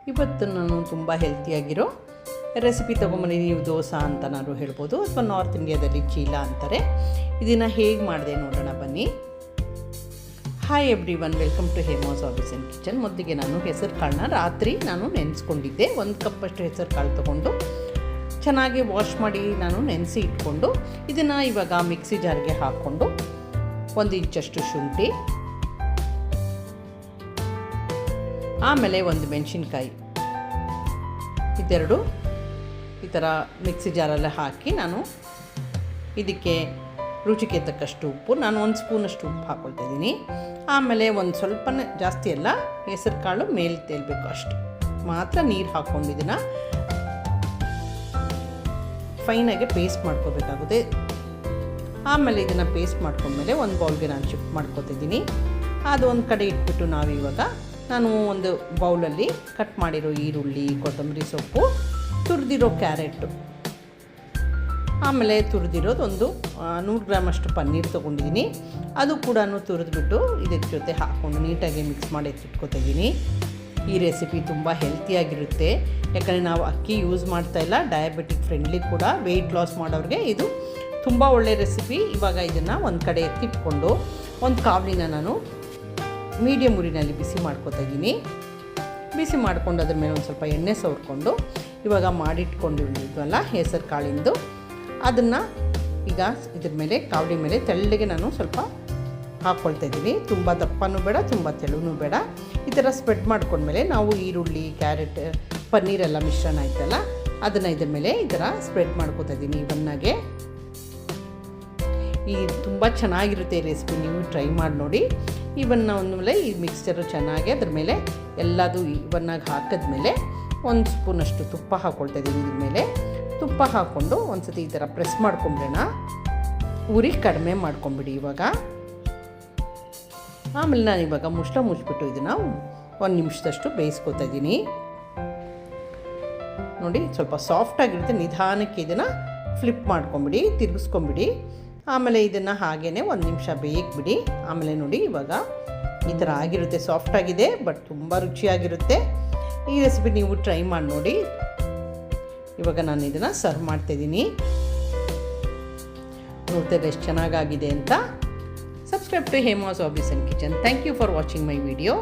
ಇವತ್ತು ನಾನು ತುಂಬ ಹೆಲ್ತಿಯಾಗಿರೋ ರೆಸಿಪಿ ತೊಗೊಂಬನ್ನಿ. ನೀವು ದೋಸೆ ಅಂತನಾದ್ರು ಹೇಳ್ಬೋದು, ಅಥವಾ ನಾರ್ತ್ ಇಂಡಿಯಾದಲ್ಲಿ ಚೀಲ ಅಂತಾರೆ. ಇದನ್ನು ಹೇಗೆ ಮಾಡಿದೆ ನೋಡೋಣ ಬನ್ನಿ. Hi everyone, welcome to Hema's hobbies and kitchen. ಮೊದಲಿಗೆ ನಾನು ಹೆಸರು ಕಾಳನ್ನ ರಾತ್ರಿ ನಾನು ನೆನೆಸ್ಕೊಂಡಿದ್ದೆ. 1 ಕಪ್ಪಷ್ಟು ಹೆಸರು ಕಾಳು ತೊಗೊಂಡು ಚೆನ್ನಾಗಿ ವಾಶ್ ಮಾಡಿ ನಾನು ನೆನೆಸಿ ಇಟ್ಕೊಂಡು ಇದನ್ನು ಇವಾಗ ಮಿಕ್ಸಿ ಜಾರ್ಗೆ ಹಾಕ್ಕೊಂಡು 1 ಇಂಚಷ್ಟು ಶುಂಠಿ, ಆಮೇಲೆ 1 ಮೆಣಸಿನ್ಕಾಯಿ, ಇದೆರಡು ಈ ಥರ ಮಿಕ್ಸಿ ಜಾರಲ್ಲೇ ಹಾಕಿ ನಾನು ಇದಕ್ಕೆ ರುಚಿಗೆ ತಕ್ಕಷ್ಟು ಉಪ್ಪು, ನಾನು 1 ಸ್ಪೂನಷ್ಟು ಉಪ್ಪು ಹಾಕ್ಕೊಳ್ತಾ ಇದ್ದೀನಿ. ಆಮೇಲೆ ಒಂದು ಸ್ವಲ್ಪ ಜಾಸ್ತಿ ಎಲ್ಲ ಹೆಸರು ಕಾಳು ಮೇಲೆ ತೇಲ್ಬೇಕು ಅಷ್ಟು ಮಾತ್ರ ನೀರು ಹಾಕ್ಕೊಂಡು ಇದನ್ನು ಫೈನಾಗಿ ಪೇಸ್ಟ್ ಮಾಡ್ಕೋಬೇಕಾಗುತ್ತೆ. ಆಮೇಲೆ ಇದನ್ನು ಪೇಸ್ಟ್ ಮಾಡ್ಕೊಂಡ್ಮೇಲೆ ಒಂದು ಬೌಲ್ಗೆ ನಾನು ಶಿಫ್ಟ್ ಮಾಡ್ಕೊತಿದ್ದೀನಿ. ಅದು ಒಂದು ಕಡೆ ಇಟ್ಬಿಟ್ಟು ನಾವಿವಾಗ ನಾನು ಒಂದು ಬೌಲಲ್ಲಿ ಕಟ್ ಮಾಡಿರೋ ಈರುಳ್ಳಿ, ಕೊತ್ತಂಬರಿ ಸೊಪ್ಪು, ತುರಿದಿರೋ ಕ್ಯಾರೆಟು, ಆಮೇಲೆ ತುರಿದಿರೋದು ಒಂದು 100 ಗ್ರಾಮಷ್ಟು ಪನ್ನೀರ್ ತೊಗೊಂಡಿದ್ದೀನಿ. ಅದು ಕೂಡ ತುರಿದ್ಬಿಟ್ಟು ಇದಕ್ಕೆ ಜೊತೆ ಹಾಕ್ಕೊಂಡು ನೀಟಾಗಿ ಮಿಕ್ಸ್ ಮಾಡಿ ಎತ್ತಿಟ್ಕೊತಿದ್ದೀನಿ. ಈ ರೆಸಿಪಿ ತುಂಬ ಹೆಲ್ತಿಯಾಗಿರುತ್ತೆ, ಯಾಕಂದರೆ ನಾವು ಅಕ್ಕಿ ಯೂಸ್ ಮಾಡ್ತಾಯಿಲ್ಲ. ಡಯಾಬಿಟಿಕ್ ಫ್ರೆಂಡ್ಲಿ ಕೂಡ, ವೆಯ್ಟ್ ಲಾಸ್ ಮಾಡೋರಿಗೆ ಇದು ತುಂಬ ಒಳ್ಳೆಯ ರೆಸಿಪಿ. ಇವಾಗ ಇದನ್ನು ಒಂದು ಕಡೆ ಎತ್ತಿಟ್ಕೊಂಡು ಒಂದು ಕಾವಲಿನ ನಾನು ಮೀಡಿಯಮ್ ಉರಿನಲ್ಲಿ ಬಿಸಿ ಮಾಡ್ಕೊತಾ ಇದ್ದೀನಿ. ಬಿಸಿ ಮಾಡ್ಕೊಂಡು ಅದ್ರ ಮೇಲೆ ಒಂದು ಸ್ವಲ್ಪ ಎಣ್ಣೆ ಸವರ್ಕೊಂಡು ಇವಾಗ ಮಾಡಿಟ್ಕೊಂಡಿದ್ವಲ್ಲ ಹೆಸರು ಕಾಳಿಂದು ಅದನ್ನು ಈಗ ಇದ್ರ ಮೇಲೆ ಕಾವಲಿ ಮೇಲೆ ತೆಳ್ಳಗೆ ನಾನು ಸ್ವಲ್ಪ ಹಾಕ್ಕೊಳ್ತಾ ಇದ್ದೀನಿ. ತುಂಬ ದಪ್ಪನೂ ಬೇಡ, ತುಂಬ ತೆಳುನೂ ಬೇಡ. ಈ ಥರ ಸ್ಪ್ರೆಡ್ ಮಾಡ್ಕೊಂಡ್ಮೇಲೆ ನಾವು ಈರುಳ್ಳಿ, ಕ್ಯಾರೆಟ್, ಪನ್ನೀರೆಲ್ಲ ಮಿಶ್ರಣ ಆಯ್ತಲ್ಲ ಅದನ್ನು ಇದ್ರ ಮೇಲೆ ಈ ಥರ ಸ್ಪ್ರೆಡ್ ಮಾಡ್ಕೊತಾ ಇದ್ದೀನಿ ಇವನ್ನಾಗೆ. ಈ ತುಂಬ ಚೆನ್ನಾಗಿರುತ್ತೆ ಈ ರೆಸಿಪಿ, ನೀವು ಟ್ರೈ ಮಾಡಿ ನೋಡಿ. ಇವನ್ನ ಒಂದ್ಮೇಲೆ ಈ ಮಿಕ್ಸ್ಚರು ಚೆನ್ನಾಗಿ ಅದ್ರ ಮೇಲೆ ಎಲ್ಲದು ಇವನ್ನಾಗಿ ಹಾಕಿದ್ಮೇಲೆ 1 ಸ್ಪೂನಷ್ಟು ತುಪ್ಪ ಹಾಕ್ಕೊಳ್ತಾ ಇದ್ದೀನಿ. ಇದ್ರ ಮೇಲೆ ತುಪ್ಪ ಹಾಕ್ಕೊಂಡು ಒಂದು ಸತಿ ಈ ಥರ ಪ್ರೆಸ್ ಮಾಡ್ಕೊಂಬಿಡೋಣ. ಉರಿ ಕಡಿಮೆ ಮಾಡ್ಕೊಂಬಿಡಿ ಇವಾಗ. ಆಮೇಲೆ ನಾನು ಇವಾಗ ಮುಚ್ಚಿಬಿಟ್ಟು ಇದನ್ನು 1 ನಿಮಿಷದಷ್ಟು ಬೇಯಿಸ್ಕೊತಾ ಇದ್ದೀನಿ. ನೋಡಿ, ಸ್ವಲ್ಪ ಸಾಫ್ಟಾಗಿರುತ್ತೆ. ನಿಧಾನಕ್ಕೆ ಇದನ್ನು ಫ್ಲಿಪ್ ಮಾಡ್ಕೊಂಬಿಡಿ, ತಿರುಗಿಸ್ಕೊಂಬಿಡಿ. ಆಮೇಲೆ ಇದನ್ನು ಹಾಗೇ 1 ನಿಮಿಷ ಬೇಯಕ್ಕೆ ಬಿಡಿ. ಆಮೇಲೆ ನೋಡಿ ಇವಾಗ ಈ ಥರ ಆಗಿರುತ್ತೆ, ಸಾಫ್ಟಾಗಿದೆ, ಬಟ್ ತುಂಬ ರುಚಿಯಾಗಿರುತ್ತೆ. ಈ ರೆಸಿಪಿ ನೀವು ಟ್ರೈ ಮಾಡಿ ನೋಡಿ. ಇವಾಗ ನಾನು ಇದನ್ನು ಸರ್ವ್ ಮಾಡ್ತಾಯಿದ್ದೀನಿ. ನೋಡ್ತಾರೆ ಎಷ್ಟು ಚೆನ್ನಾಗಾಗಿದೆ ಅಂತ. Subscribe to Hema's hobbies and kitchen. Thank you for watching my video.